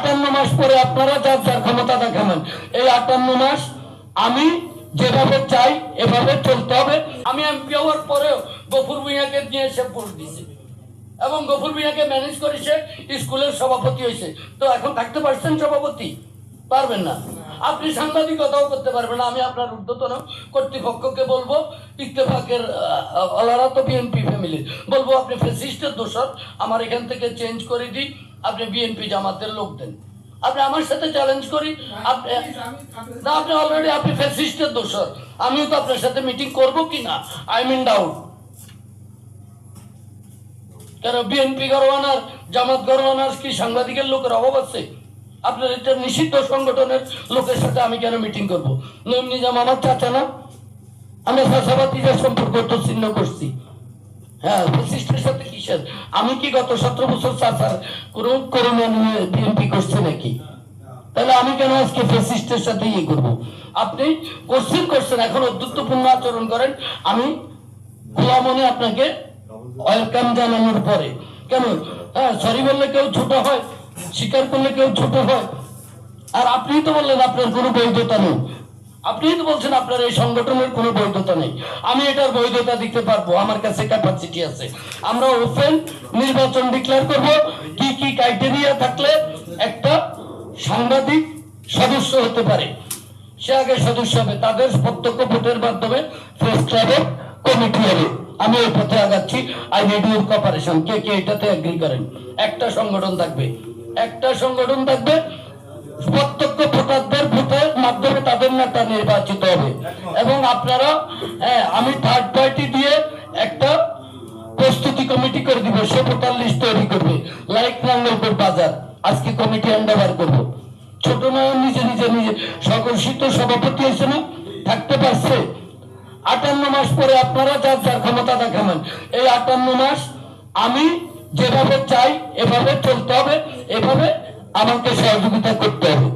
58 মাস পরে আপনারা যার যার ক্ষমতা দেখাবেন। এই 58 মাস আমি যেভাবে চাই এভাবে চলতে হবে। আমি এমপি হওয়ার পরেও গফুর ভূঁইয়াকে নিয়ে এসে ভোট দিছি এবং গফুর ভূঁইয়াকে ম্যানেজ করে সে স্কুলের সভাপতি হয়েছে। তো এখন থাকতে পারছেন সভাপতি? পারবেন না। আপনি সাংবাদিকতাও করতে পারবেন না। আমি আপনার ঊর্ধ্বতন কর্তৃপক্ষকে বলবো, ইত্তেফাকের ওনারা তো বিএনপি ফ্যামিলির, বলবো আপনি ফ্যাসিস্টের দোষর, আমার এখান থেকে চেঞ্জ করে দিই, আপনি বিএনপি জামাতের লোক দেন। আপনি আমার সাথে চ্যালেঞ্জ করি, আপনি না, আপনি অলরেডি আপনি ফ্যাসিস্টের দোষর। আমিও তো আপনার সাথে মিটিং করবো কিনা আই মিন ডাউট। কেন বিএনপি গরওয়ানার জামাত গরওয়ানার কি সাংবাদিকের লোকের অভাব আছে? আপনার এটা নিষিদ্ধ সংগঠনের লোকের সাথে আমি কেন মিটিং করবো? নঈম নিজাম আমার চাচা না? আমরা চাচাবাতিদের সম্পর্ক তো ছিন্ন করছি। হ্যাঁ, ফ্যাসিস্টের সাথে কিসের? আমি কি গত 17 বছর চাচার কোন করোনা নিয়ে বিএনপি করছে নাকি? তাহলে আমি কেন আজকে ফ্যাসিস্টের সাথে ইয়ে করবো? আপনি করছেন, এখন অদ্ভুতপূর্ণ আচরণ করেন। আমি খোলা মনে আপনাকে ওয়েলকাম জানানোর পরে কেন হ্যাঁ সরি বললে কেউ ছোট হয়, স্বীকার করলে কেউ ছোট হয়। আর আপনি তো বললেন আপনার কোনো বৈধতা নেই। আপনি তো বলছেন আপনার এই সংগঠনের কোনো বৈধতা নেই। আমি এটার বৈধতা দিতে পারবো, আমার কাছে ক্যাপাসিটি আছে। আমরা ওপেন নির্বাচন ডিক্লেয়ার করব। কি কি ক্রাইটেরিয়া থাকলে একটা সাংবাদিক সদস্য হতে পারে, সে আগে সদস্য হবে, তাদের প্রত্যক্ষ ভোটের মাধ্যমে প্রেস ক্লাবের কমিটি হবে। আমি এই পথে আগাচ্ছি। আই রেডিওর কর্পোরেশন কে কে এটাতে এগ্রি করেন? একটা সংগঠন থাকবে, প্রত্যক্ষ ভোটারদের ভোটের মাধ্যমে তাদের নেতা নির্বাচিত হবে। এবং আপনারা আমি থার্ড পার্টি দিয়ে একটা প্রস্তুতি কমিটি করে দিব, সে ভোটার লিস্ট তৈরি করবে। লাইক নাঙ্গলকোট বাজার আজকে কমিটি হ্যান্ডওভার করবো। ছোট নয়ন নিজে স্বঘোষিত সভাপতি হয়েছে না, থাকতে পারছে। 58 মাস পরে আপনারা যার যার ক্ষমতা দেখাবেন। এই 58 মাস আমি যেভাবে চাই এভাবে চলতে হবে, এভাবে আমাকে সহযোগিতা করতে হবে।